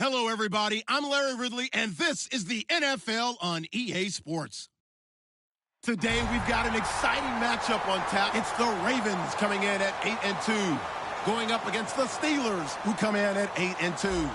Hello, everybody. I'm Larry Ridley, and this is the NFL on EA Sports. Today, we've got an exciting matchup on tap. It's the Ravens coming in at 8-2, going up against the Steelers, who come in at 8-2.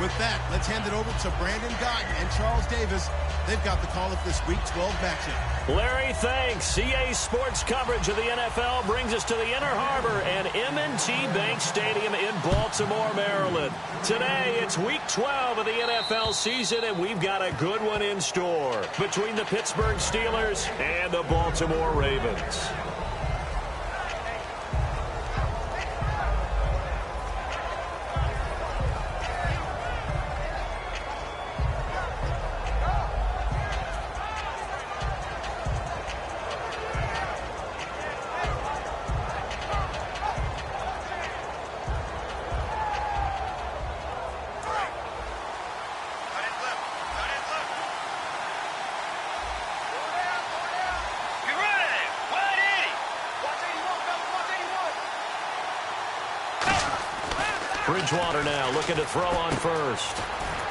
With that, let's hand it over to Brandon Guyton and Charles Davis. They've got the call of this Week 12 matchup. Larry, thanks. EA Sports coverage of the NFL brings us to the Inner Harbor and M&T Bank Stadium in Baltimore, Maryland. Today, it's Week 12 of the NFL season, and we've got a good one in store between the Pittsburgh Steelers and the Baltimore Ravens. Bridgewater now looking to throw on first.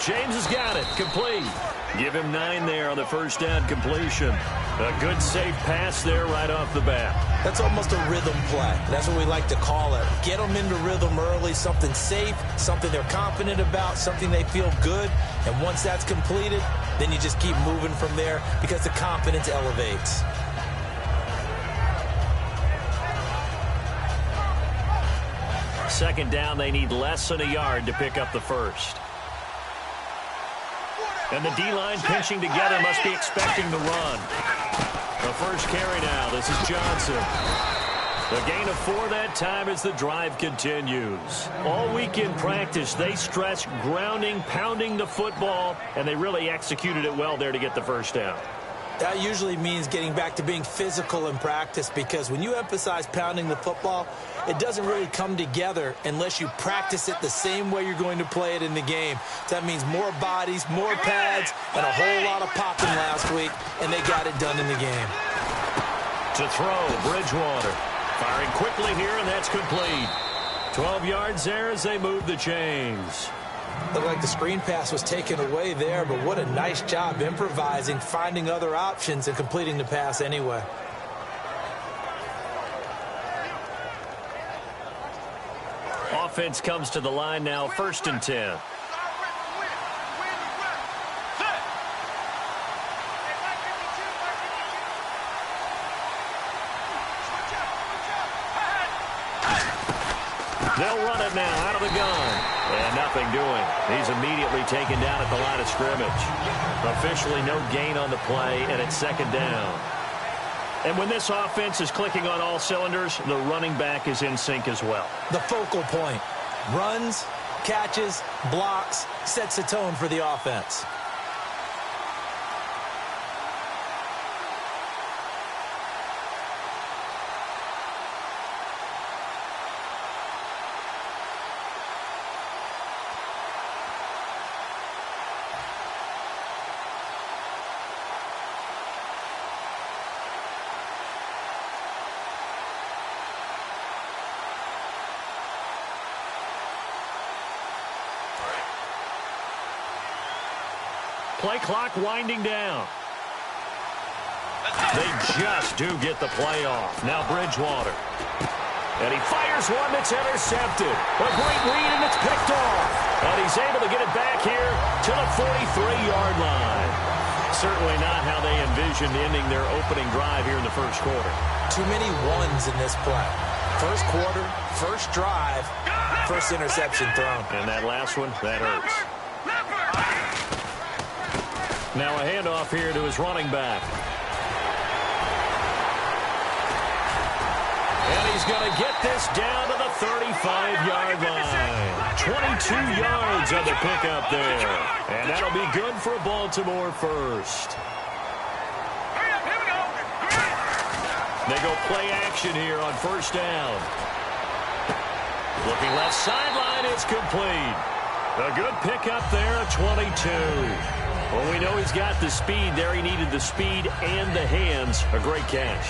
James has got it. Complete. Give him 9 there on the first down completion. A good safe pass there right off the bat. That's almost a rhythm play. That's what we like to call it. Get them into rhythm early, something safe, something they're confident about, something they feel good. And once that's completed, then you just keep moving from there because the confidence elevates. Second down, they need less than a yard to pick up the first. And the D-line pinching together must be expecting the run. The first carry now. This is Johnson. The gain of 4 that time as the drive continues. All week in practice, they stressed grounding, pounding the football, and they really executed it well there to get the first down. That usually means getting back to being physical in practice, because when you emphasize pounding the football, it doesn't really come together unless you practice it the same way you're going to play it in the game. So that means more bodies, more pads, and a whole lot of popping last week, and they got it done in the game. To throw, Bridgewater. Firing quickly here, and that's complete. 12 yards there as they move the chains. Looked like the screen pass was taken away there, but what a nice job improvising, finding other options, and completing the pass anyway. Offense comes to the line now, 1st and 10. They'll run it now out of the gun. And nothing doing. He's immediately taken down at the line of scrimmage. Officially no gain on the play, and it's 2nd down. And when this offense is clicking on all cylinders, the running back is in sync as well. The focal point. Runs, catches, blocks, sets the tone for the offense. Play clock winding down. They just do get the play off. Now Bridgewater. And he fires one that's intercepted. A great read, and it's picked off. And he's able to get it back here to the 43-yard line. Certainly not how they envisioned ending their opening drive here in the first quarter. Too many ones in this play. First quarter, first drive, first interception thrown. And that last one, that hurts. Now a handoff here to his running back. And he's going to get this down to the 35-yard line. 22 yards on the pickup there. And that'll be good for a Baltimore first. They go play action here on 1st down. Looking left sideline, it's complete. A good pickup there at 22. Well, we know he's got the speed there. He needed the speed and the hands. A great catch.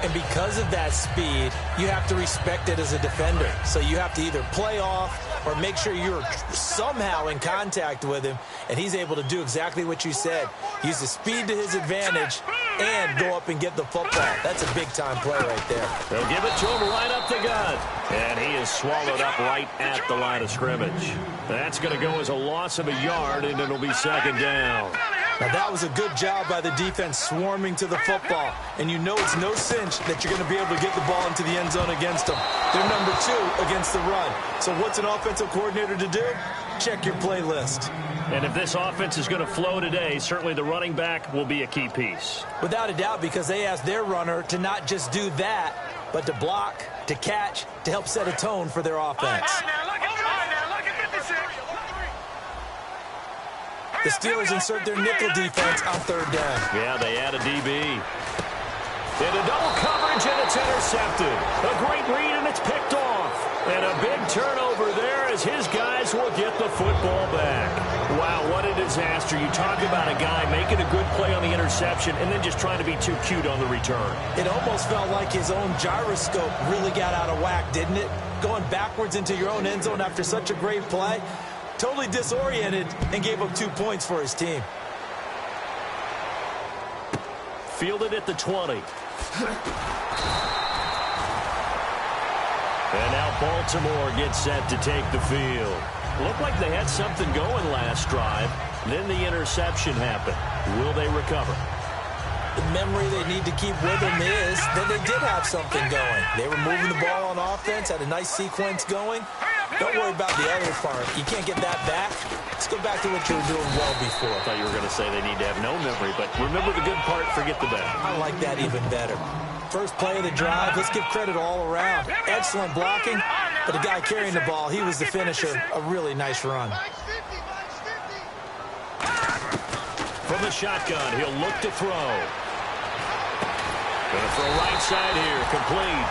And because of that speed, you have to respect it as a defender. So you have to either play off or make sure you're somehow in contact with him, and he's able to do exactly what you said. Use the speed to his advantage and go up and get the football. That's a big-time play right there. They'll give it to him right up the gut. And he is swallowed up right at the line of scrimmage. That's going to go as a loss of a yard, and it'll be second down. Now, that was a good job by the defense swarming to the football. And you know it's no cinch that you're going to be able to get the ball into the end zone against them. They're number 2 against the run. So what's an offensive coordinator to do? Check your playlist. And if this offense is going to flow today, certainly the running back will be a key piece. Without a doubt, because they asked their runner to not just do that, but to block, to catch, to help set a tone for their offense. The Steelers insert their nickel defense on third down. Yeah, they add a DB. Into double coverage, and it's intercepted. A great read, and it's picked off. And a big turnover there as his guys will get the football back. Wow, what a disaster. You talk about a guy making a good play on the interception and then just trying to be too cute on the return. It almost felt like his own gyroscope really got out of whack, didn't it? Going backwards into your own end zone after such a great play. Totally disoriented and gave up 2 points for his team. Fielded at the 20. And now Baltimore gets set to take the field. Looked like they had something going last drive. Then the interception happened. Will they recover? The memory they need to keep with them is that they did have something going. They were moving the ball on offense, had a nice sequence going. Don't worry about the other part. You can't get that back. Let's go back to what you were doing well before. I thought you were going to say they need to have no memory, but remember the good part, forget the bad. I like that even better. First play of the drive, let's give credit all around. Excellent blocking, but the guy carrying the ball, he was the finisher. A really nice run. From the shotgun, he'll look to throw. Going to throw right side here, complete.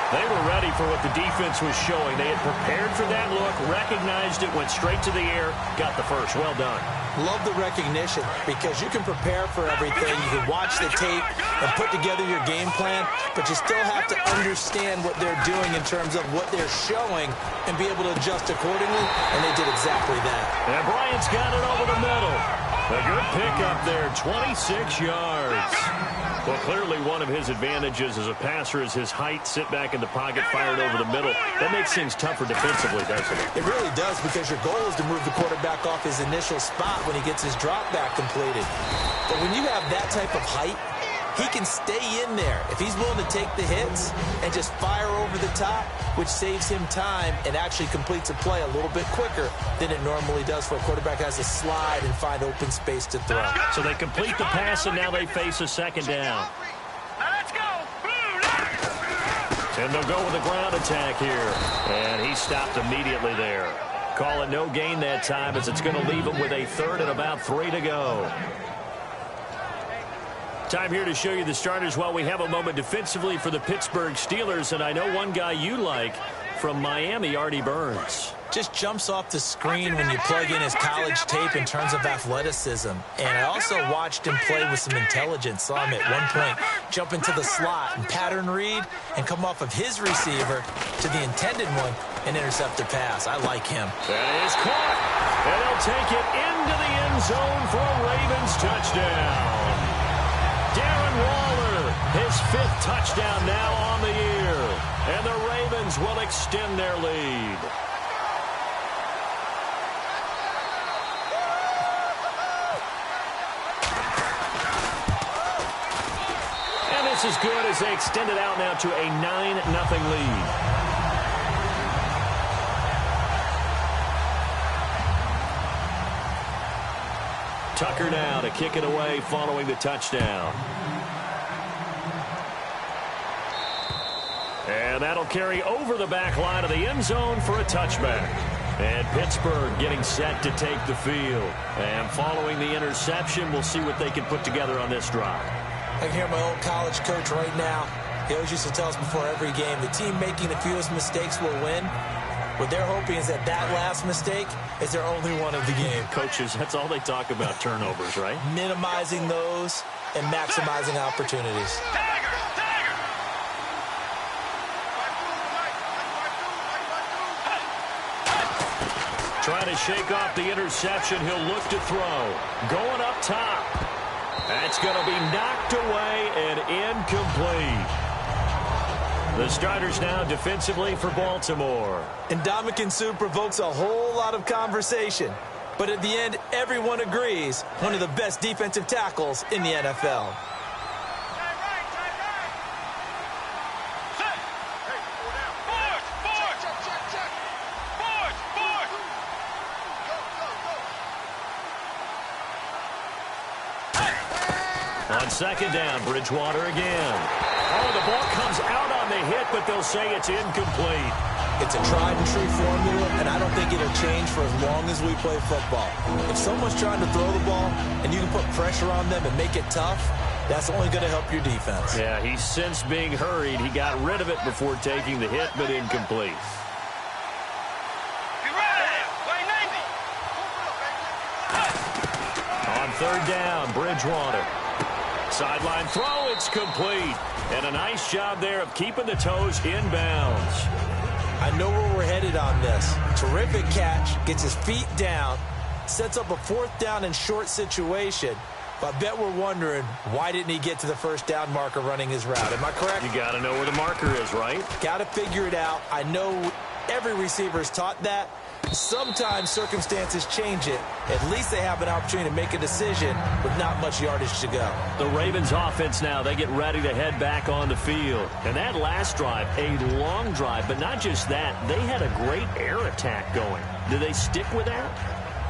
They were ready for what the defense was showing. They had prepared for that look, recognized it, went straight to the air, got the first. Well done. Love the recognition because you can prepare for everything. You can watch the tape and put together your game plan, but you still have to understand what they're doing in terms of what they're showing and be able to adjust accordingly, and they did exactly that. And Bryant's got it over the middle. A good pickup there, 26 yards. Well, clearly one of his advantages as a passer is his height. Sit back in the pocket, fired over the middle. That makes things tougher defensively, doesn't it? It really does, because your goal is to move the quarterback off his initial spot when he gets his drop back completed. But when you have that type of height, he can stay in there if he's willing to take the hits and just fire over the top, which saves him time and actually completes a play a little bit quicker than it normally does for a quarterback who has to slide and find open space to throw. So they complete the pass, and now they face a second down. Let's go. And they'll go with a ground attack here. And he stopped immediately there. Call it no gain that time, as it's going to leave him with a third and about 3 to go. Time here to show you the starters while we have a moment defensively for the Pittsburgh Steelers. And I know one guy you like from Miami, Artie Burns. Just jumps off the screen when you plug in his college tape in terms of athleticism. And I also watched him play with some intelligence. Saw him at one point jump into the slot and pattern read and come off of his receiver to the intended one and intercept a pass. I like him. That is caught. And they'll take it into the end zone for a Ravens touchdown. Darren Waller, his 5th touchdown now on the year. And the Ravens will extend their lead. And this is good as they extend it out now to a 9-0 lead. Tucker now to kick it away following the touchdown. And that'll carry over the back line of the end zone for a touchback. And Pittsburgh getting set to take the field. And following the interception, we'll see what they can put together on this drive. I can hear my old college coach right now. He always used to tell us before every game, the team making the fewest mistakes will win. What they're hoping is that that last mistake is their only one of the game. Coaches, that's all they talk about, turnovers, right? Minimizing those and maximizing opportunities. trying to shake off the interception. He'll look to throw. Going up top. That's going to be knocked away and incomplete. The starters now defensively for Baltimore. And Ndamukong Suh provokes a whole lot of conversation. But at the end, everyone agrees, one of the best defensive tackles in the NFL. On second down, Bridgewater again. Oh, the ball comes out on the hit, but they'll say it's incomplete. It's a tried-and-true formula, and I don't think it'll change for as long as we play football. If someone's trying to throw the ball and you can put pressure on them and make it tough, that's only going to help your defense. Yeah, he's since being hurried. He got rid of it before taking the hit, but incomplete. On third down, Bridgewater. Sideline throw, it's complete. And a nice job there of keeping the toes inbounds. I know where we're headed on this. Terrific catch, gets his feet down, sets up a fourth down and short situation. But I bet we're wondering, why didn't he get to the first down marker running his route? Am I correct? You got to know where the marker is, right? Got to figure it out. I know every receiver is taught that. Sometimes circumstances change it. At least they have an opportunity to make a decision with not much yardage to go. The Ravens offense now, they get ready to head back on the field. And that last drive, a long drive, but not just that. They had a great air attack going. Do they stick with that?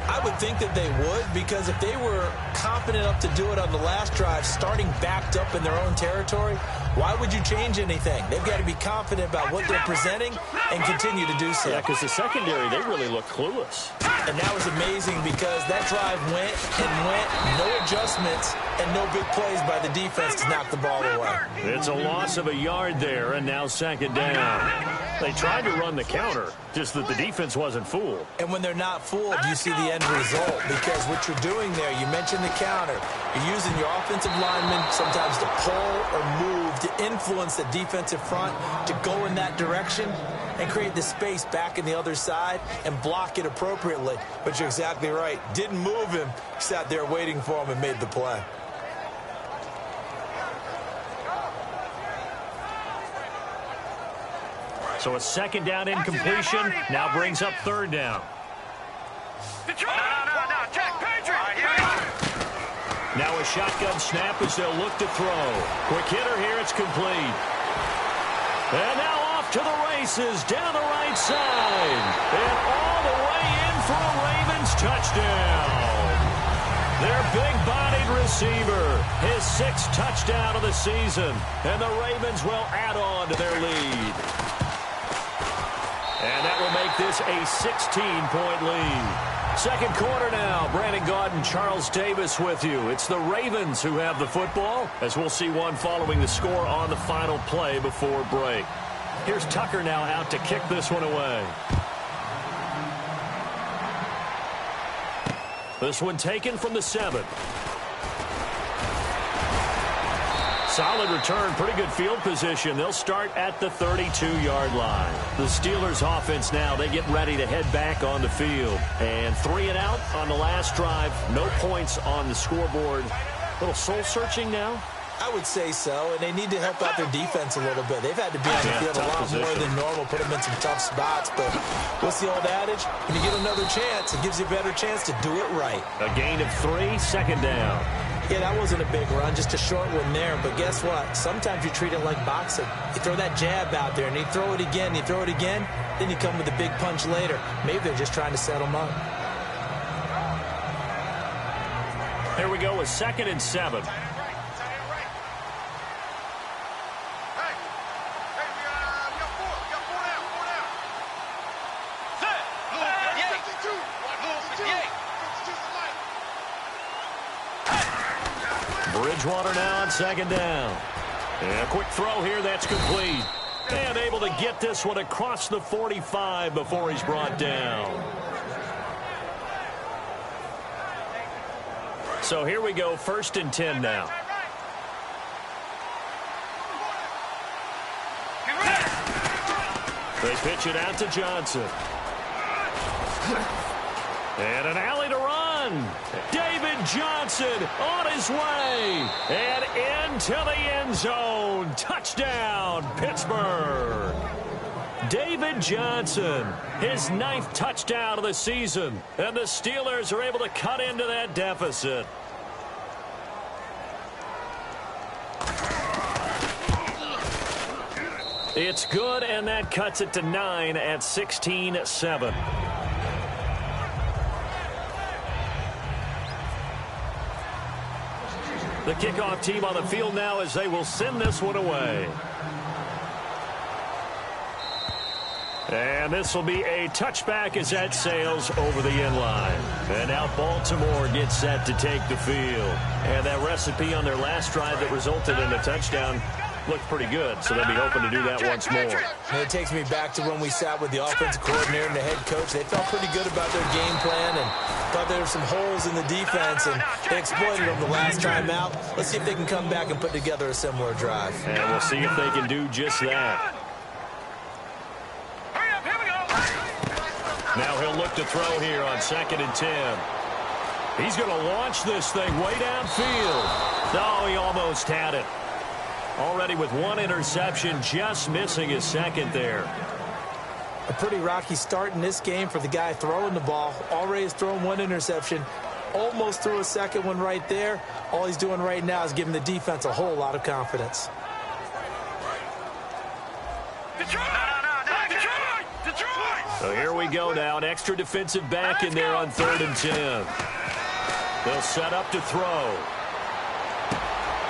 I would think that they would, because if they were confident enough to do it on the last drive, starting backed up in their own territory, why would you change anything? They've got to be confident about what they're presenting and continue to do so. Yeah, because the secondary, they really look clueless. And that was amazing because that drive went and went, no adjustments, and no big plays by the defense to knock the ball away. It's a loss of a yard there, and now second down. They tried to run the counter, just that the defense wasn't fooled. And when they're not fooled, you see the end result, because what you're doing there, you mentioned the counter. You're using your offensive linemen sometimes to pull or move to influence the defensive front to go in that direction and create the space back in the other side and block it appropriately. But you're exactly right. Didn't move him. Sat there waiting for him and made the play. So a second down incompletion now brings up third down. Now a shotgun snap as they'll look to throw. Quick hitter here, it's complete. And now off to the races down the right side. And all the way in for a Ravens touchdown. Their big-bodied receiver, his sixth touchdown of the season. And the Ravens will add on to their lead. And that will make this a 16-point lead. Second quarter now. Brandon Gaudin, Charles Davis with you. It's the Ravens who have the football, as we'll see one following the score on the final play before break. Here's Tucker now out to kick this one away. This one taken from the 7. Solid return, pretty good field position. They'll start at the 32-yard line. The Steelers offense now, they get ready to head back on the field. And 3 and out on the last drive. No points on the scoreboard. A little soul-searching now? I would say so, and they need to help out their defense a little bit. They've had to be on the field a lot more than normal, put them in some tough spots. But what's the old adage? When you get another chance, it gives you a better chance to do it right. A gain of 3, second down. Yeah, that wasn't a big run, just a short one there. But guess what? Sometimes you treat it like boxing. You throw that jab out there, and you throw it again, you throw it again, then you come with a big punch later. Maybe they're just trying to set them up. Here we go with 2nd and 7. Bridgewater now on second down. And a quick throw here, that's complete. And able to get this one across the 45 before he's brought down. So here we go, 1st and 10 now. They pitch it out to Johnson. And an alley to run. David Johnson on his way. And into the end zone. Touchdown, Pittsburgh. David Johnson, his 9th touchdown of the season. And the Steelers are able to cut into that deficit. It's good, and that cuts it to 9 at 16-7. The kickoff team on the field now as they will send this one away. And this will be a touchback as that sails over the end line. And now Baltimore gets set to take the field. And that recipe on their last drive that resulted in a touchdown looked pretty good, so they'll be hoping to do that once more. And it takes me back to when we sat with the offensive coordinator and the head coach. They felt pretty good about their game plan and thought there were some holes in the defense, and they exploited them the last time out. Let's see if they can come back and put together a similar drive. And we'll see if they can do just that. Now he'll look to throw here on 2nd and 10. He's going to launch this thing way downfield. Oh, he almost had it. Already with 1 interception, just missing his 2nd there. A pretty rocky start in this game for the guy throwing the ball. Already has thrown 1 interception. Almost threw a 2nd one right there. All he's doing right now is giving the defense a whole lot of confidence. So here we go now. An extra defensive back in there on 3rd and 10. They'll set up to throw.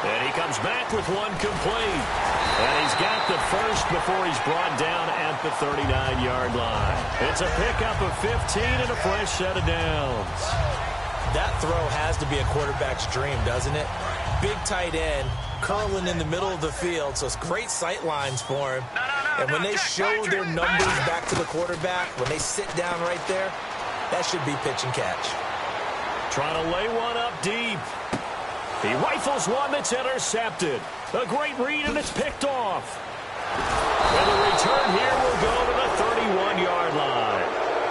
And he comes back with 1 complete. And he's got the first before he's brought down at the 39-yard line. It's a pickup of 15 and a fresh set of downs. That throw has to be a quarterback's dream, doesn't it? Big tight end, curling in the middle of the field, so it's great sight lines for him. And when they show their numbers back to the quarterback, when they sit down right there, that should be pitch and catch. Trying to lay one up deep. He rifles one that's intercepted. A great read, and it's picked off. And the return here will go to the 31-yard line.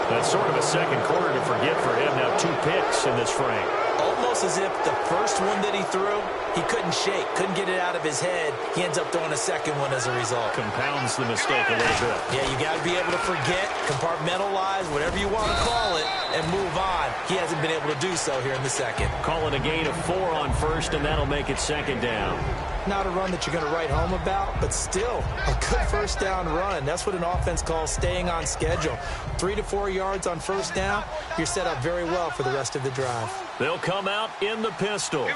That's sort of a second quarter to forget for him. Now 2 picks in this frame. Almost as if the first one that he threw, he couldn't shake, couldn't get it out of his head. He ends up throwing a second one as a result. Compounds the mistake a little bit. Yeah, you got to be able to forget, compartmentalize, whatever you want to call it, and move on. He hasn't been able to do so here in the second. Calling a gain of 4 on first, and that'll make it 2nd down. Not a run that you're going to write home about, but still a good first down run. That's what an offense calls staying on schedule. 3 to 4 yards on first down, you're set up very well for the rest of the drive. They'll come out in the pistol.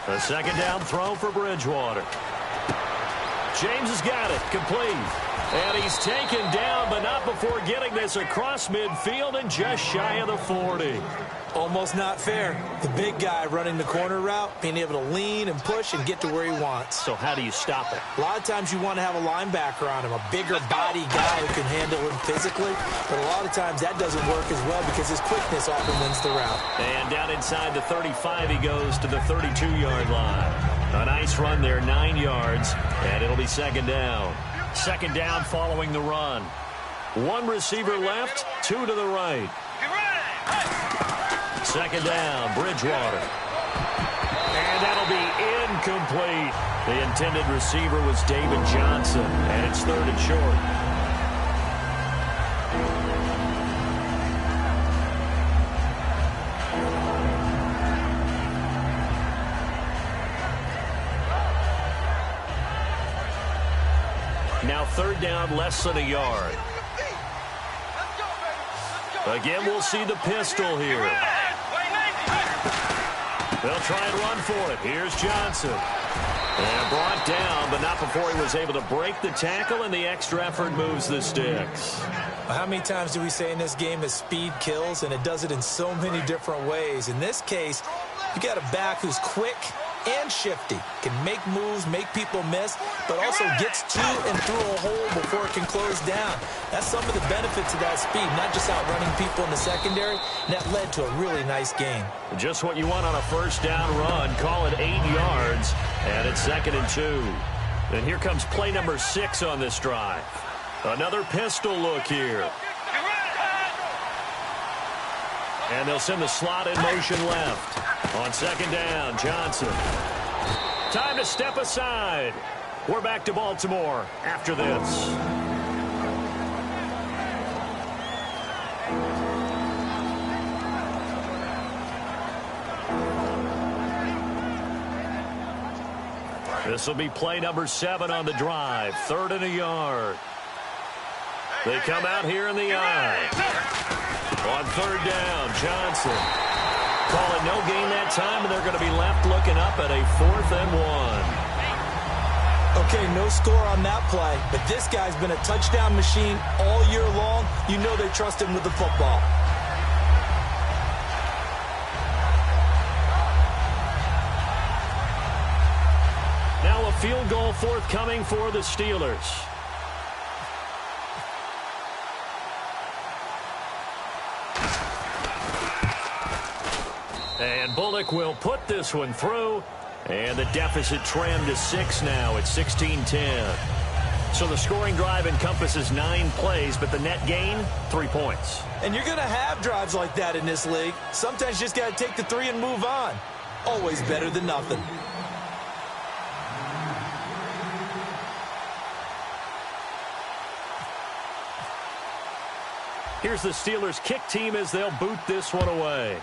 A 2nd down throw for Bridgewater. James has got it, complete. And he's taken down, but not before getting this across midfield and just shy of the 40. Almost not fair. The big guy running the corner route, being able to lean and push and get to where he wants. So how do you stop it? A lot of times you want to have a linebacker on him, a bigger body guy who can handle him physically. But a lot of times that doesn't work as well because his quickness often wins the route. And down inside the 35, he goes to the 32-yard line. A nice run there, 9 yards, and it'll be 2nd down. 2nd down following the run. 1 receiver left, 2 to the right. 2nd down, Bridgewater. And that'll be incomplete. The intended receiver was David Johnson, and it's 3rd and short. Now 3rd down, less than a yard. Again, we'll see the pistol here. They'll try and run for it. Here's Johnson. And brought down, but not before he was able to break the tackle, and the extra effort moves the sticks. Well, how many times do we say in this game that speed kills, and it does it in so many different ways? In this case, you got a back who's quick and shifty, can make moves, make people miss, but also gets to and through a hole before it can close down. That's some of the benefits of that speed, not just outrunning people in the secondary, and that led to a really nice game. Just what you want on a first down run. Call it 8 yards, and it's 2nd and 2. And here comes play number 6 on this drive. Another pistol look here. And they'll send the slot in motion left. On second down, Johnson. Time to step aside. We're back to Baltimore after this. This will be play number 7 on the drive. 3rd and a yard. They come out here in the eye. On 3rd down, Johnson. Calling no gain that time, and they're going to be left looking up at a 4th and 1. Okay, no score on that play, but this guy's been a touchdown machine all year long. You know they trust him with the football. Now a field goal forthcoming for the Steelers. And Bullock will put this one through. And the deficit trimmed to 6 now at 16-10. So the scoring drive encompasses 9 plays, but the net gain, 3 points. And you're going to have drives like that in this league. Sometimes you just got to take the 3 and move on. Always better than nothing. Here's the Steelers' kick team as they'll boot this one away.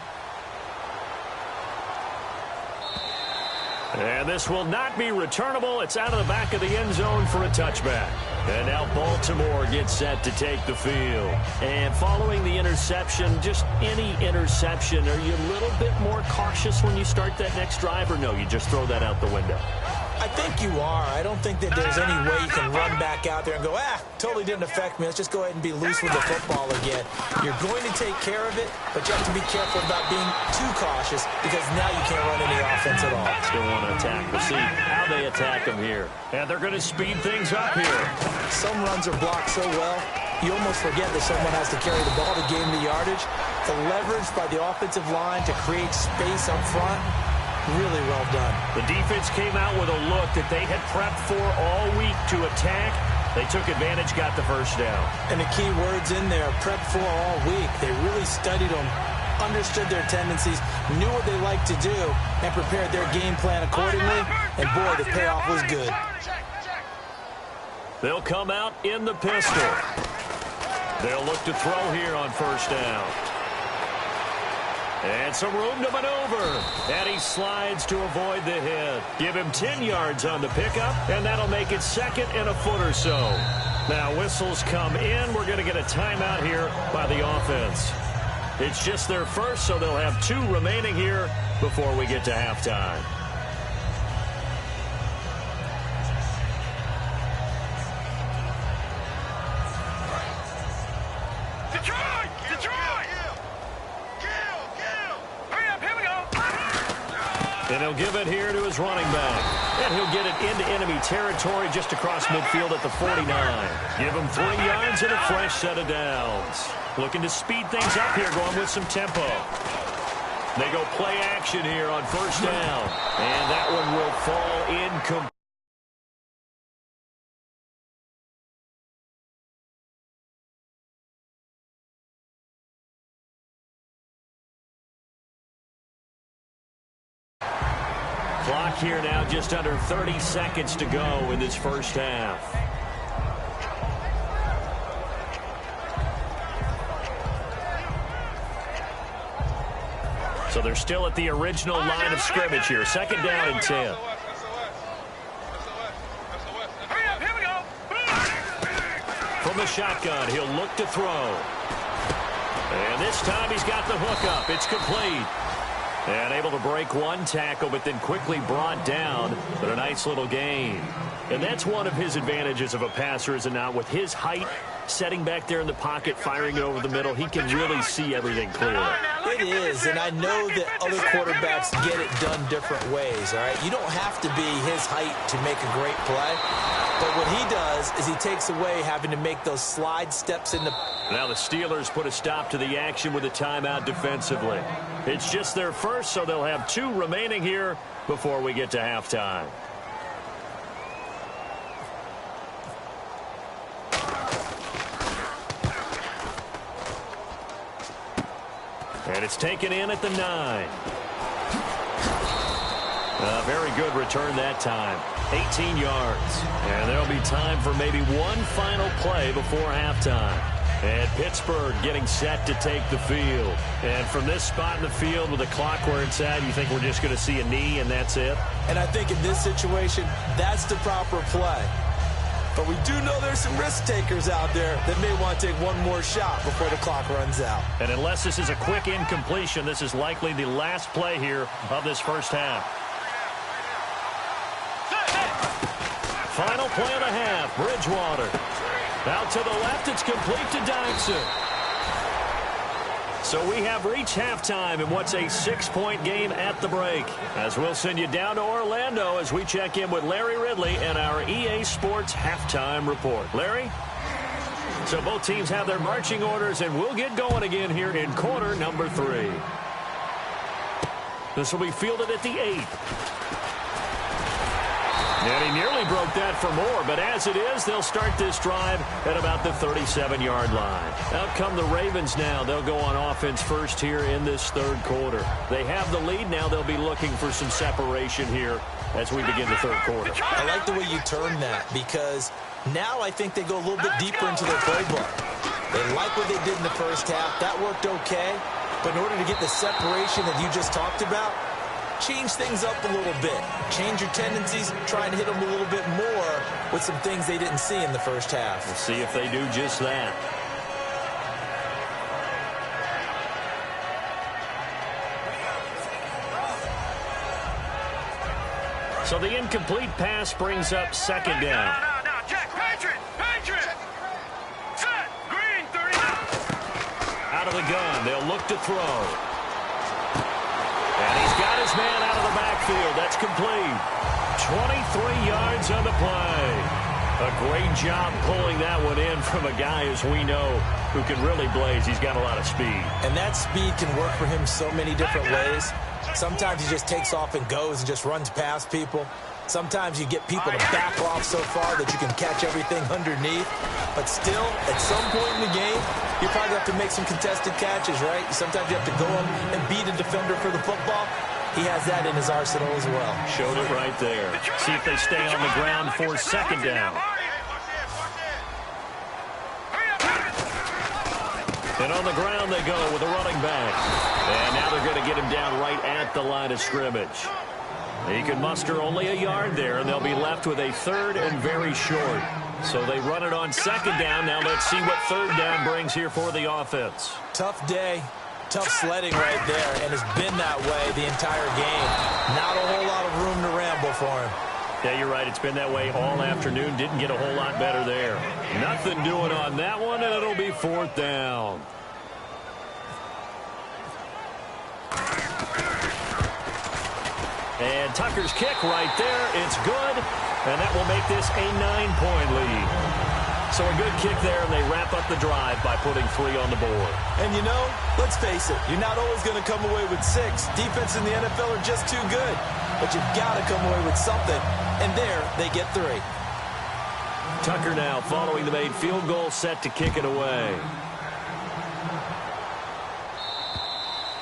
And this will not be returnable. It's out of the back of the end zone for a touchback. And now Baltimore gets set to take the field. And following the interception, just any interception, are you a little bit more cautious when you start that next drive, or no, you just throw that out the window? I think you are. I don't think that there's any way you can run back out there and go, totally didn't affect me. Let's just go ahead and be loose with the football again. You're going to take care of it, but you have to be careful about being too cautious because now you can't run any offense at all. Still want to attack, but see how they attack them here. And they're going to speed things up here. Some runs are blocked so well, you almost forget that someone has to carry the ball to gain the yardage. The leverage by the offensive line to create space up front, really well done. The defense came out with a look that they had prepped for all week to attack. They took advantage, got the first down. And the key words in there, prepped for all week. They really studied them, understood their tendencies, knew what they liked to do, and prepared their game plan accordingly. And boy, the payoff was good. They'll come out in the pistol. They'll look to throw here on first down. And some room to maneuver. And he slides to avoid the hit. Give him 10 yards on the pickup, and that'll make it 2nd and a foot or so. Now whistles come in. We're going to get a timeout here by the offense. It's just their first, so they'll have 2 remaining here before we get to halftime. And he'll give it here to his running back. And he'll get it into enemy territory just across midfield at the 49. Give him 3 yards and a fresh set of downs. Looking to speed things up here, going with some tempo. They go play action here on first down. And that one will fall incomplete. Clock here now, just under 30 seconds to go in this first half. So they're still at the original line of scrimmage here. 2nd down and 10. From the shotgun, he'll look to throw. And this time he's got the hook up. It's complete. And able to break one tackle, but then quickly brought down. But a nice little gain. And that's one of his advantages of a passer, is it not? With his height, setting back there in the pocket, firing it over the middle, he can really see everything clearly. It is, and I know that other quarterbacks get it done different ways, all right? You don't have to be his height to make a great play. But what he does is he takes away having to make those slide steps in the... Now the Steelers put a stop to the action with a timeout defensively. It's just their first, so they'll have 2 remaining here before we get to halftime. And it's taken in at the 9. A very good return that time. 18 yards. And there'll be time for maybe one final play before halftime. And Pittsburgh getting set to take the field. And from this spot in the field with the clock where it's at, you think we're just going to see a knee and that's it? And I think in this situation, that's the proper play. But we do know there's some risk takers out there that may want to take one more shot before the clock runs out. And unless this is a quick incompletion, this is likely the last play here of this first half. Final play of the half, Bridgewater. Out to the left, it's complete to Dykson. So we have reached halftime in what's a 6-point game at the break. As we'll send you down to Orlando as we check in with Larry Ridley and our EA Sports Halftime Report. Larry? So both teams have their marching orders, and we'll get going again here in quarter number 3. This will be fielded at the 8. And he nearly broke that for more, but as it is, they'll start this drive at about the 37-yard line. Out come the Ravens now. They'll go on offense first here in this third quarter. They have the lead. Now they'll be looking for some separation here as we begin the third quarter. I like the way you turn that because now I think they go a little bit deeper into their playbook. They like what they did in the first half. That worked okay, but in order to get the separation that you just talked about, change things up a little bit. Change your tendencies. Try and hit them a little bit more with some things they didn't see in the first half. We'll see if they do just that. So the incomplete pass brings up second down. No, check. Patriot. Set. Green, 30. Out of the gun. They'll look to throw. And he's got his man out of the backfield. That's complete. 23 yards on the play. A great job pulling that one in from a guy, as we know, who can really blaze. He's got a lot of speed. And that speed can work for him so many different ways. Sometimes he just takes off and goes and just runs past people. Sometimes you get people to back off so far that you can catch everything underneath. But still, at some point in the game, you probably have to make some contested catches, right? Sometimes you have to go up and beat a defender for the football. He has that in his arsenal as well. Showed it right there. See if they stay on the ground for second down. And on the ground they go with a running back. And now they're going to get him down right at the line of scrimmage. He can muster only a yard there, and they'll be left with a third and very short. So they run it on second down. Now let's see what third down brings here for the offense. Tough day. Tough sledding right there, and it's been that way the entire game. Not a whole lot of room to ramble for him. Yeah, you're right. It's been that way all afternoon. Didn't get a whole lot better there. Nothing doing on that one, and it'll be fourth down. And Tucker's kick right there. It's good, and that will make this a 9-point lead. So a good kick there, and they wrap up the drive by putting 3 on the board. And you know, let's face it, you're not always going to come away with 6. Defense in the NFL are just too good. But you've got to come away with something, and there they get 3. Tucker now following the made field goal, set to kick it away.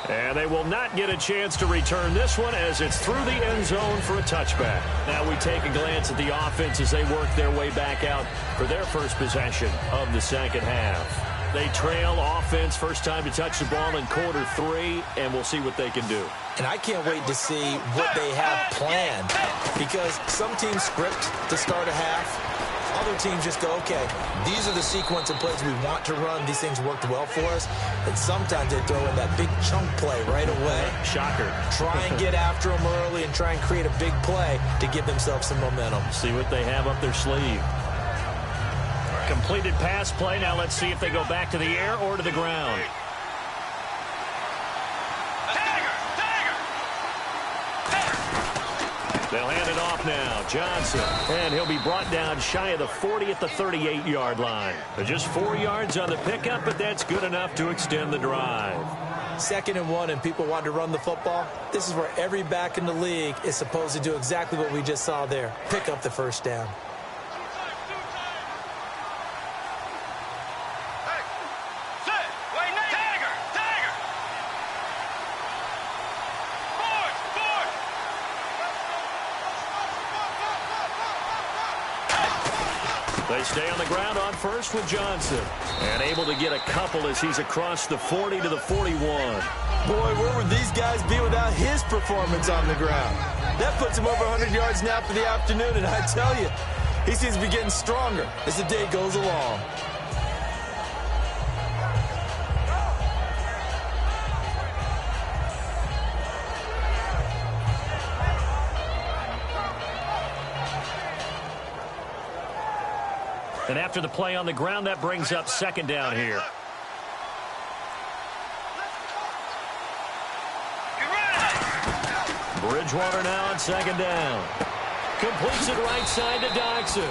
And they will not get a chance to return this one as it's through the end zone for a touchback. Now we take a glance at the offense as they work their way back out for their first possession of the second half. They trail offense, first time to touch the ball in quarter 3, and we'll see what they can do. And I can't wait to see what they have planned, because some teams script to start a half. Other teams just go, okay, these are the sequence of plays we want to run. These things worked well for us. And sometimes they throw in that big chunk play right away. Shocker. Try and get after them early and try and create a big play to give themselves some momentum. See what they have up their sleeve. Completed pass play. Now let's see if they go back to the air or to the ground. They'll hand it off now. Johnson. And he'll be brought down shy of the 40 at the 38-yard line. Just 4 yards on the pickup, but that's good enough to extend the drive. 2nd and 1, and people want to run the football. This is where every back in the league is supposed to do exactly what we just saw there. Pick up the first down. stay on the ground on first with Johnson. And able to get a couple as he's across the 40 to the 41. Boy, where would these guys be without his performance on the ground? That puts him over 100 yards now for the afternoon, and I tell you, he seems to be getting stronger as the day goes along. And after the play on the ground, that brings up second down here. Bridgewater now on second down. Completes it right side to Dodson.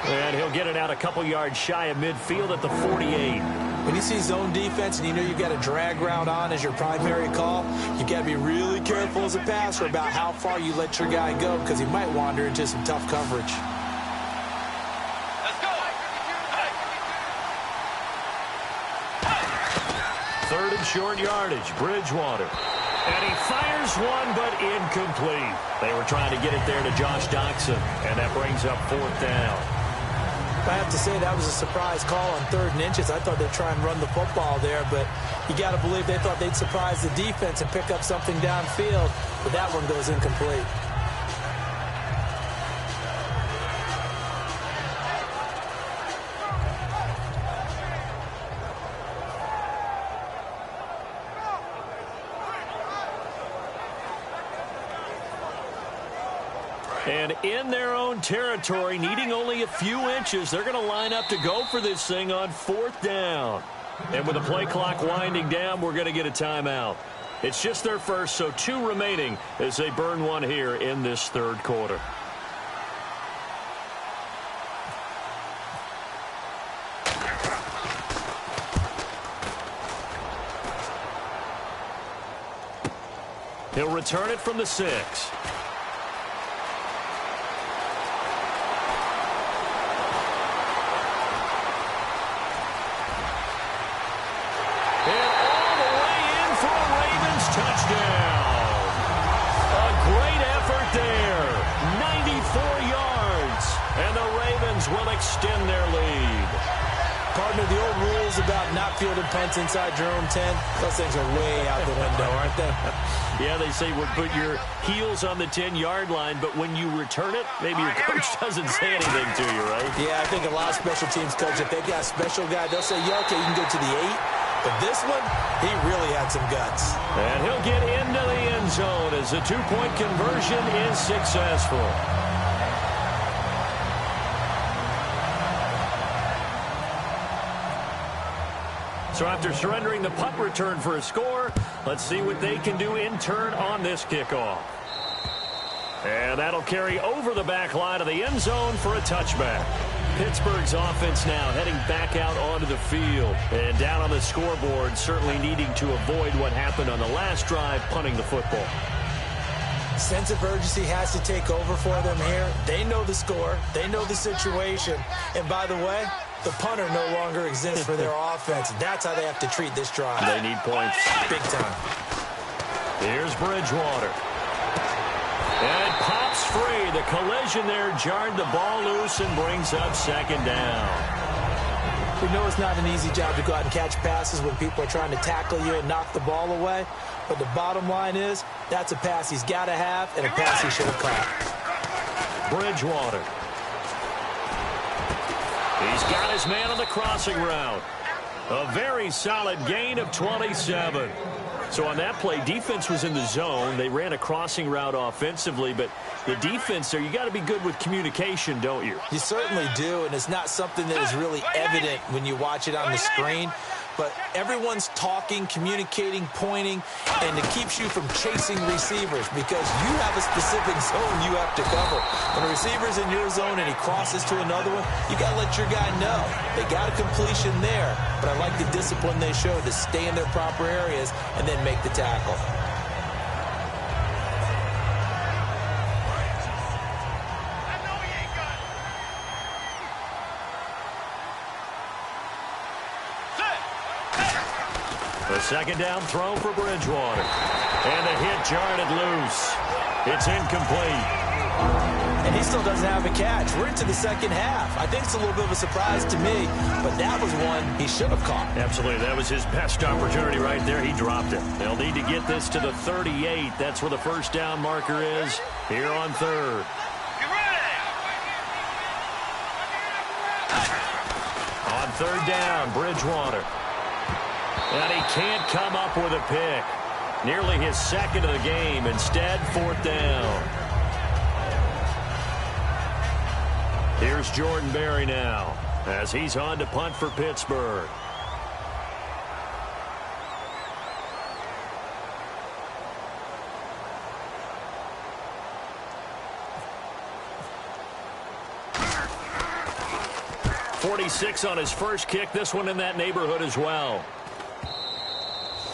And he'll get it out a couple yards shy of midfield at the 48. When you see zone defense and you know you've got a drag route on as your primary call, you've got to be really careful as a passer about how far you let your guy go because he might wander into some tough coverage. Third and short yardage, Bridgewater. And he fires one, but incomplete. They were trying to get it there to Josh Doxson, and that brings up fourth down. I have to say that was a surprise call on 3rd and inches. I thought they'd try and run the football there, but you got to believe they thought they'd surprise the defense and pick up something downfield, but that one goes incomplete. And in their own territory, needing only a few inches, they're going to line up to go for this thing on 4th down. And with the play clock winding down, we're going to get a timeout. It's just their first, so 2 remaining as they burn one here in this 3rd quarter. He'll return it from the 6. Touchdown. A great effort there. 94 yards. And the Ravens will extend their lead. Partner, the old rules about not fielding punts inside your own 10, those things are way out the window, aren't they? Yeah, they say put your heels on the 10-yard line, but when you return it, maybe your coach doesn't say anything to you, right? Yeah, I think a lot of special teams coaches, if they've got a special guy, they'll say, yeah, okay, you can go to the 8. But this one, he really had some guts. And he'll get into the end zone as the 2-point conversion is successful. So after surrendering the punt return for a score, let's see what they can do in turn on this kickoff. And that'll carry over the back line of the end zone for a touchback. Pittsburgh's offense now heading back out onto the field. And down on the scoreboard, certainly needing to avoid what happened on the last drive, punting the football. Sense of urgency has to take over for them here. They know the score. They know the situation. And by the way, the punter no longer exists for their offense. That's how they have to treat this drive. They need points. Big time. Here's Bridgewater. And pops free. The collision there jarred the ball loose and brings up second down. We know it's not an easy job to go out and catch passes when people are trying to tackle you and knock the ball away. But the bottom line is, that's a pass he's got to have and a pass he should have caught. Bridgewater. He's got his man on the crossing route. A very solid gain of 27. So on that play, defense was in the zone. They ran a crossing route offensively, but the defense there, you got to be good with communication, don't you? You certainly do, and it's not something that is really evident when you watch it on the screen. But everyone's talking, communicating, pointing, and it keeps you from chasing receivers because you have a specific zone you have to cover. When a receiver's in your zone and he crosses to another one, you got to let your guy know. They got a completion there, but I like the discipline they showed to stay in their proper areas and then make the tackle. The second down throw for Bridgewater. And the hit jarred it loose. It's incomplete. And he still doesn't have a catch. We're into the second half. I think it's a little bit of a surprise to me, but that was one he should have caught. Absolutely. That was his best opportunity right there. He dropped it. They'll need to get this to the 38. That's where the first down marker is here on third. On third down, Bridgewater. And he can't come up with a pick. Nearly his second of the game. Instead, fourth down. Here's Jordan Berry now as he's on to punt for Pittsburgh. .46 on his first kick. This one in that neighborhood as well.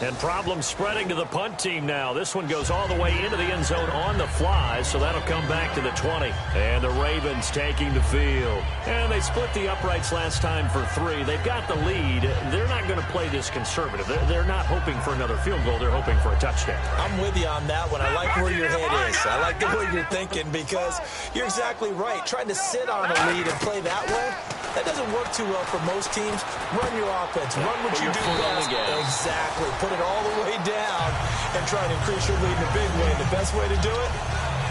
And problems spreading to the punt team now. This one goes all the way into the end zone on the fly, so that'll come back to the 20. And the Ravens taking the field. And they split the uprights last time for 3. They've got the lead. They're not going to play this conservative. They're not hoping for another field goal. They're hoping for a touchdown. I'm with you on that one. I like where your head is. I like the way you're thinking because you're exactly right. Trying to sit on a lead and play that way, that doesn't work too well for most teams. Run your offense. Run what you do best. Exactly. Put it all the way down and try to increase your lead in a big way. And the best way to do it,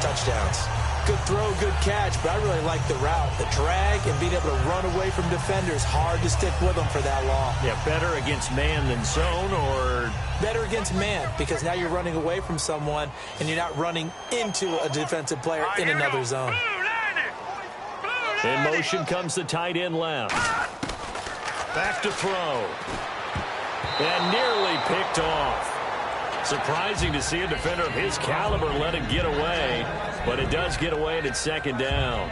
touchdowns. Good throw, good catch, but I really like the route. The drag and being able to run away from defenders. Hard to stick with them for that long. Yeah, better against man than zone, or better against man because now you're running away from someone and you're not running into a defensive player in another zone. In motion comes the tight end left. Back to throw. And nearly picked off. Surprising to see a defender of his caliber let it get away, but it does get away and it's second down.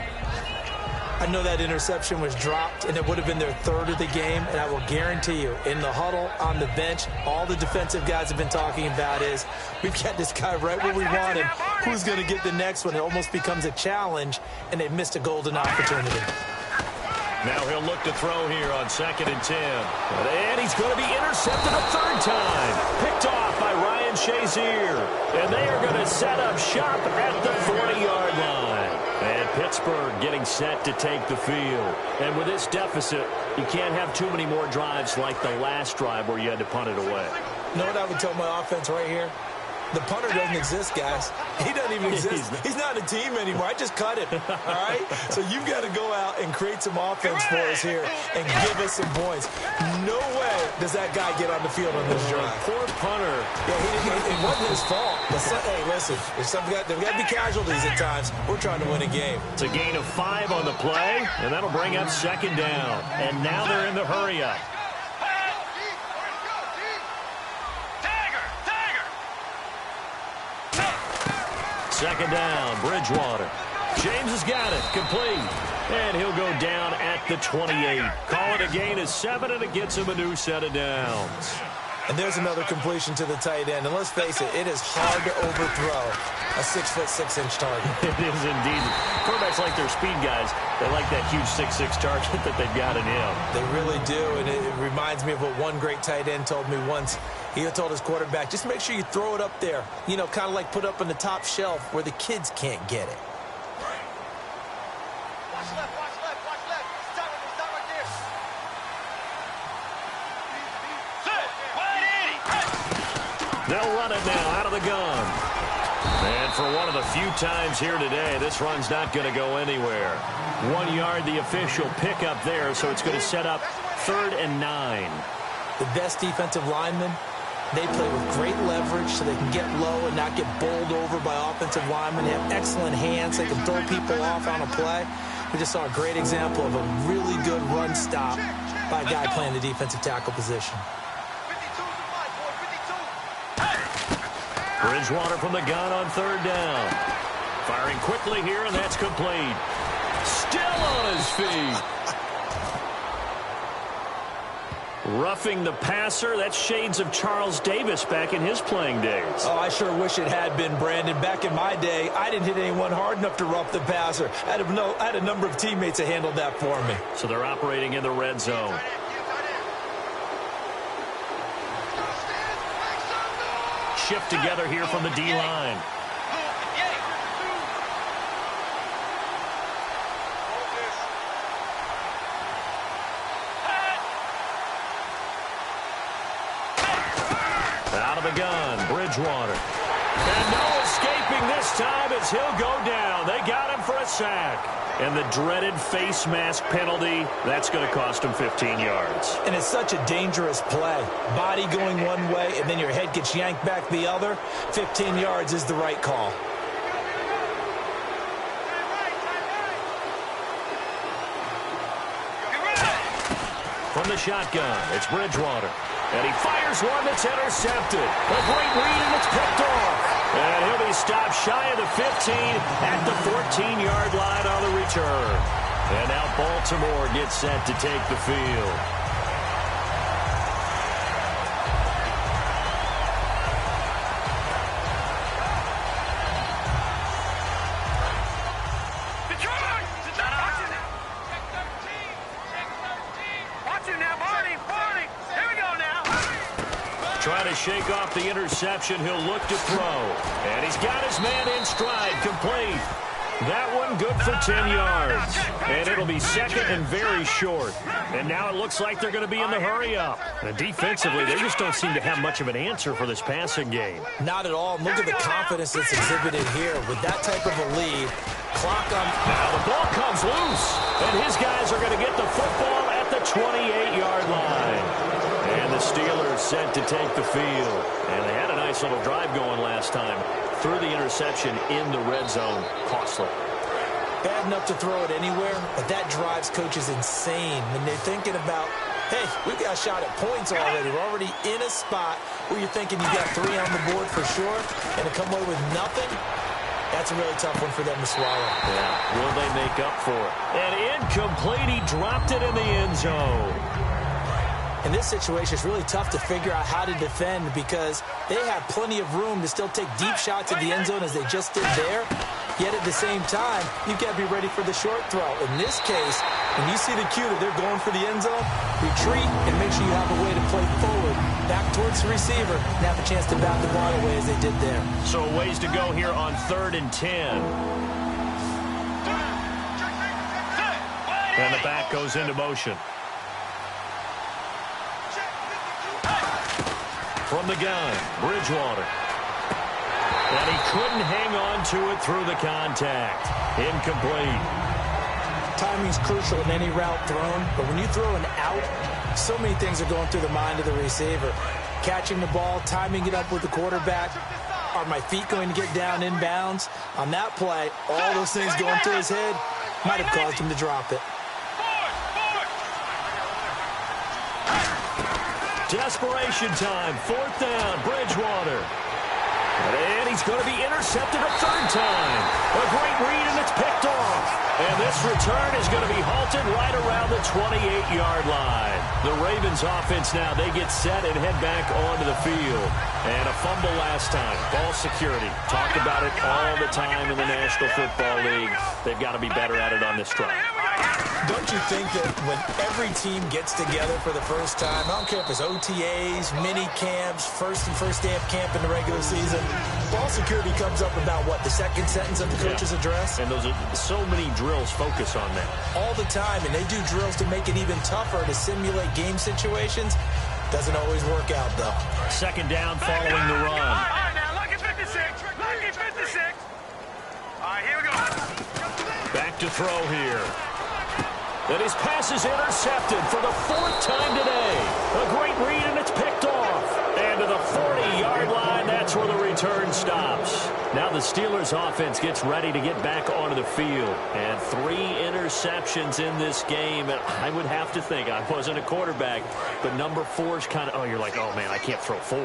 I know that interception was dropped, and it would have been their third of the game, and I will guarantee you, in the huddle, on the bench, all the defensive guys have been talking about is, we've got this guy right where we want him. Who's going to get the next one? It almost becomes a challenge, and they've missed a golden opportunity. Now he'll look to throw here on 2nd and 10. And he's going to be intercepted a third time. Picked off by Ryan Shazier. And they are going to set up shop at the 40-yard line. And Pittsburgh getting set to take the field. And with this deficit, you can't have too many more drives like the last drive where you had to punt it away. You know what I would tell my offense right here? The punter doesn't exist, guys. He doesn't even exist. He's not a team anymore. I just cut him, all right? So you've got to go out and create some offense for us here and give us some points. No way does that guy get on the field on this drive. Poor punter. Yeah, it wasn't his fault. Hey, listen, there's got to be casualties at times. We're trying to win a game. It's a gain of 5 on the play, and that'll bring up second down. And now they're in the hurry-up. Second down, Bridgewater. James has got it, complete. And he'll go down at the 28. Call it a gain of 7, and it gets him a new set of downs. And there's another completion to the tight end. And let's face it, it is hard to overthrow a 6'6" target. It is indeed. Quarterbacks like their speed guys. They like that huge 6'6" target that they've got in him. They really do, and it reminds me of what one great tight end told me once. He told his quarterback, just make sure you throw it up there. You know, kind of like put up on the top shelf where the kids can't get it. Watch left, watch left, watch left. Stop right there. They'll run it now out of the gun. And for one of the few times here today, this run's not going to go anywhere. 1 yard, the official pickup there, so it's going to set up 3rd and 9. The best defensive linemen, they play with great leverage so they can get low and not get bowled over by offensive linemen. They have excellent hands. They can throw people off on a play. We just saw a great example of a really good run stop by a guy playing the defensive tackle position. Bridgewater from the gun on 3rd down. Firing quickly here, and that's complete. Still on his feet. Roughing the passer. That's shades of Charles Davis back in his playing days. Oh, I sure wish it had been, Brandon. Back in my day, I didn't hit anyone hard enough to rough the passer. I had a number of teammates that handled that for me. So they're operating in the red zone. Shift together here from the D-line. Out of the gun, Bridgewater. And no escaping this time as he'll go down. They got him for a sack. And the dreaded face mask penalty, that's going to cost him 15 yards. And it's such a dangerous play. Body going one way, and then your head gets yanked back the other. 15 yards is the right call. From the shotgun, it's Bridgewater. And he fires one that's intercepted. A great read, and it's picked off. And he'll be stopped shy of the 15 at the 14-yard line on the return. And now Baltimore gets set to take the field. Trying to shake off the interception. He'll look to throw. And he's got his man in stride, complete. That one good for 10 yards. And it'll be second and very short. And now it looks like they're going to be in the hurry-up. And defensively, they just don't seem to have much of an answer for this passing game. Not at all. Look at the confidence that's exhibited here. With that type of a lead, clock on. Now the ball comes loose. And his guys are going to get the football at the 28-yard line. And the Steelers set to take the field. And they had a nice little drive going last time. Threw the interception in the red zone. Costly. Bad enough to throw it anywhere, but that drives coaches insane when they're thinking about, hey, we've got a shot at points already. We're already in a spot where you're thinking you got 3 on the board for sure, and to come away with nothing, that's a really tough one for them to swallow. Yeah, will they make up for it? And incomplete, he dropped it in the end zone. In this situation, it's really tough to figure out how to defend because they have plenty of room to still take deep shots at the end zone as they just did there. Yet at the same time, you've got to be ready for the short throw. In this case, when you see the cue that they're going for the end zone, retreat and make sure you have a way to play forward, back towards the receiver, and have a chance to bat the ball away as they did there. So a ways to go here on 3rd and 10. And the back goes into motion. From the gun, Bridgewater. And he couldn't hang on to it through the contact. Incomplete. Timing's crucial in any route thrown, but when you throw an out, so many things are going through the mind of the receiver. Catching the ball, timing it up with the quarterback. Are my feet going to get down inbounds? On that play, all those things going through his head might have caused him to drop it. Desperation time. 4th down. Bridgewater. And he's going to be intercepted a 3rd time. A great read, and it's picked off. And this return is going to be halted right around the 28-yard line. The Ravens offense now, they get set and head back onto the field. And a fumble last time. Ball security. Talked about it all the time in the National Football League. They've got to be better at it on this drive. Don't you think that when every team gets together for the first time, I don't care if it's OTAs, mini camps, first day of camp in the regular season, ball security comes up about what, the second sentence of the coach's address? And those are so many drills focus on that. All the time, and they do drills to make it even tougher to simulate game situations. Doesn't always work out, though. 2nd down following the run. All right, now, look at 56. Look at 56. All right, here we go. Back to throw here. And his pass is intercepted for the 4th time today. A great read, and it's picked off. And to the 40-yard line, that's where the return stops. Now the Steelers offense gets ready to get back onto the field. And 3 interceptions in this game. And I would have to think, I wasn't a quarterback, but number 4 is kind of, oh, you're like, oh, man, I can't throw 4.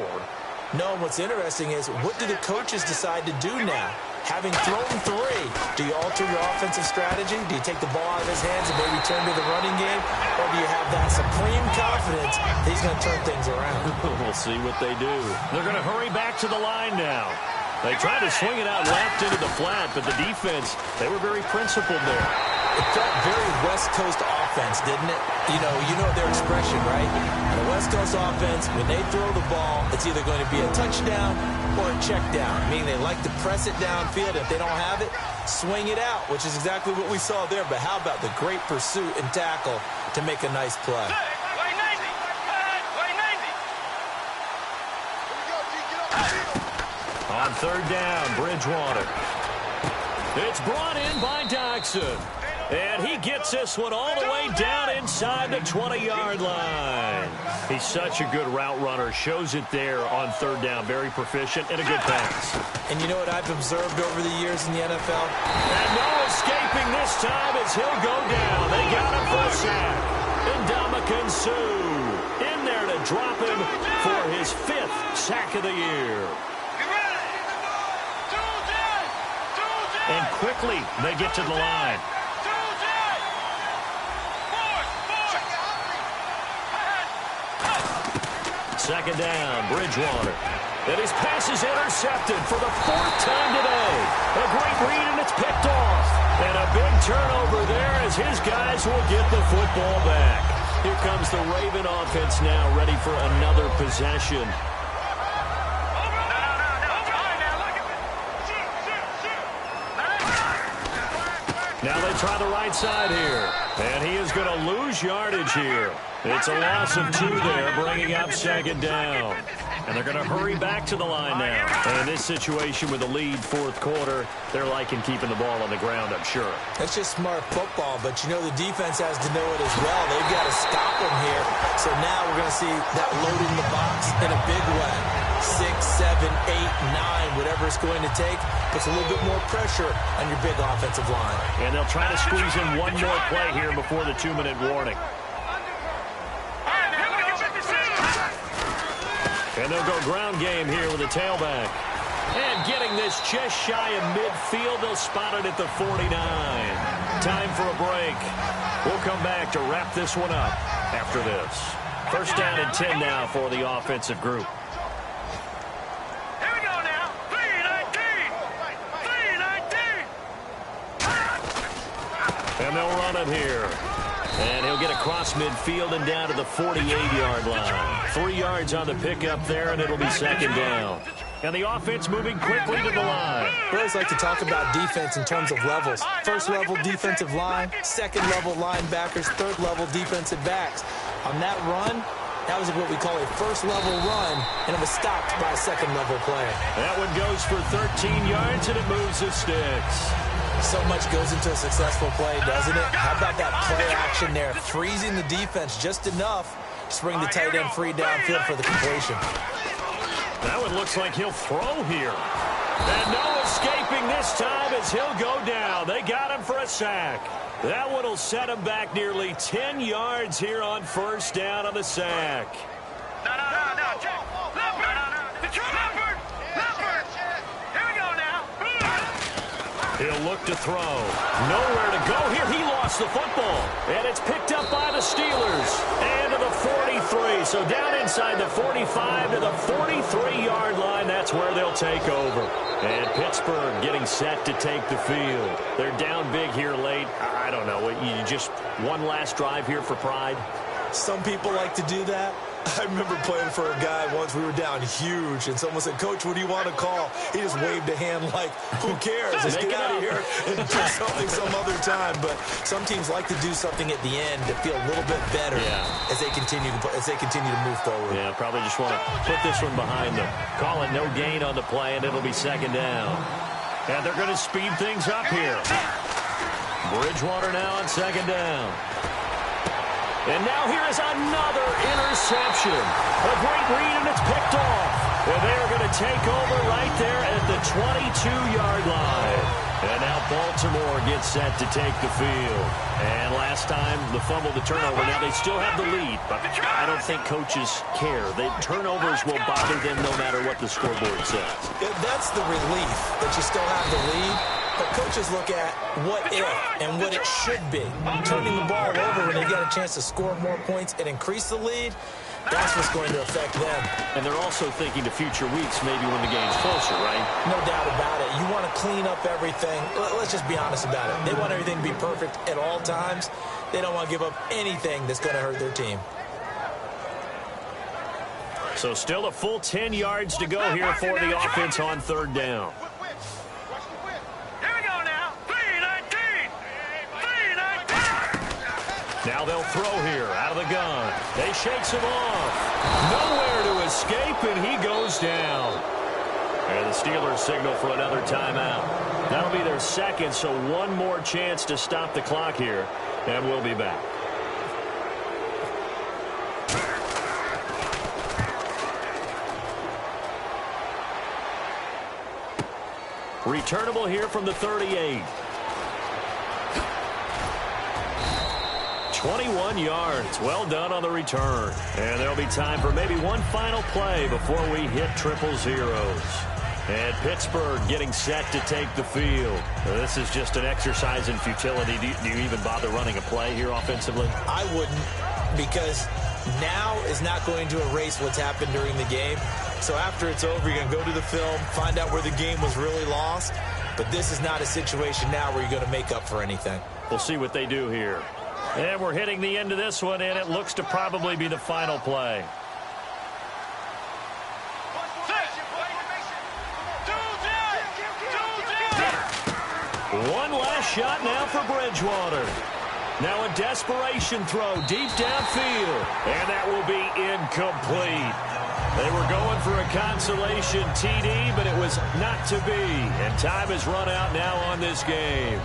No, what's interesting is, what do the coaches decide to do now? Having thrown 3, do you alter your offensive strategy? Do you take the ball out of his hands and maybe turn to the running game? Or do you have that supreme confidence that he's going to turn things around? We'll see what they do. They're going to hurry back to the line now. They tried to swing it out left into the flat, but the defense, they were very principled there. It felt very West Coast offense, didn't it? You know their expression, right? And the West Coast offense, when they throw the ball, it's either going to be a touchdown or a check down, meaning they like to press it downfield. If they don't have it, swing it out, which is exactly what we saw there. But how about the great pursuit and tackle to make a nice play? Way 90. Way 90. Here we go, GG. On third down, Bridgewater. It's brought in by Doxson. And he gets this one all the way down inside the 20-yard line. He's such a good route runner. Shows it there on third down. Very proficient and a good pass. And you know what I've observed over the years in the NFL? And no escaping this time as he'll go down. They got him for a sack. Ndamukong Suh in there to drop him for his 5th sack of the year. And quickly they get to the line. Second down, Bridgewater. And his pass is intercepted for the 4th time today. A great read, and it's picked off. And a big turnover there as his guys will get the football back. Here comes the Raven offense now, ready for another possession. Now they try the right side here. And he is going to lose yardage here. It's a loss of 2 there, bringing up second down. And they're going to hurry back to the line now. And in this situation with a lead 4th quarter, they're liking keeping the ball on the ground, I'm sure. That's just smart football, but you know the defense has to know it as well. They've got to stop them here. So now we're going to see that loading the box in a big way. 6, 7, 8, 9, whatever it's going to take, puts a little bit more pressure on your big offensive line. And they'll try to squeeze in one more play here before the 2-minute warning. And they'll go ground game here with a tailback. And getting this just shy of midfield, they'll spot it at the 49. Time for a break. We'll come back to wrap this one up after this. First down and 10 now for the offensive group. Here we go now. 3-19. 3-19. And they'll run it here. And he'll get across midfield and down to the 48-yard line. 3 yards on the pickup there, and it'll be second down. And the offense moving quickly to the line. We always like to talk about defense in terms of levels. First level defensive line, second level linebackers, third level defensive backs. On that run, that was what we call a first level run, and it was stopped by a second level play. That one goes for 13 yards, and it moves the sticks. So much goes into a successful play, doesn't it? How about that play action there, freezing the defense just enough to bring the tight end free downfield for the completion. That one looks like he'll throw here. And no escaping this time as he'll go down. They got him for a sack. That one will set him back nearly 10 yards here on first down on the sack. No. Leopard. Here we go now. He'll look to throw. Nowhere to go here. He lost the football. And it's picked up by the Steelers. And to the 43. So down inside the 45 to the 43-yard line. That's where they'll take over. And Pittsburgh getting set to take the field. They're down big here late. I don't know. You just one last drive here for pride? Some people like to do that. I remember playing for a guy once. We were down huge, and someone said, "Coach, what do you want to call?" He just waved a hand like, "Who cares? Let's get out of here and do something some other time." But some teams like to do something at the end to feel a little bit better as they continue to move forward. Yeah, probably just want to put this one behind them. Call it no gain on the play, and it'll be second down. And they're going to speed things up here. Bridgewater now on second down. And now here is another interception. A great read, and it's picked off. And they're going to take over right there at the 22-yard line. And now Baltimore gets set to take the field. And last time, the fumble, the turnover. Now they still have the lead, but I don't think coaches care. The turnovers will bother them no matter what the scoreboard says. That's the relief that you still have the lead. But coaches look at what if and what it should be. Turning the ball over when they get a chance to score more points and increase the lead, that's what's going to affect them. And they're also thinking to future weeks, maybe when the game's closer, right? No doubt about it. You want to clean up everything. Let's just be honest about it. They want everything to be perfect at all times. They don't want to give up anything that's going to hurt their team. So still a full 10 yards to go here for the offense on third down. Now they'll throw here out of the gun. They shakes him off. Nowhere to escape, and he goes down. And the Steelers signal for another timeout. That'll be their second, so one more chance to stop the clock here, and we'll be back. Returnable here from the 38. 21 yards. Well done on the return. And there'll be time for maybe one final play before we hit triple zeros. And Pittsburgh getting set to take the field. This is just an exercise in futility. Do you even bother running a play here offensively? I wouldn't, because now is not going to erase what's happened during the game. So after it's over, you're going to go to the film, find out where the game was really lost. But this is not a situation now where you're going to make up for anything. We'll see what they do here. And we're hitting the end of this one, and it looks to probably be the final play. One last shot now for Bridgewater. Now a desperation throw deep downfield, and that will be incomplete. They were going for a consolation TD, but it was not to be. And time has run out now on this game.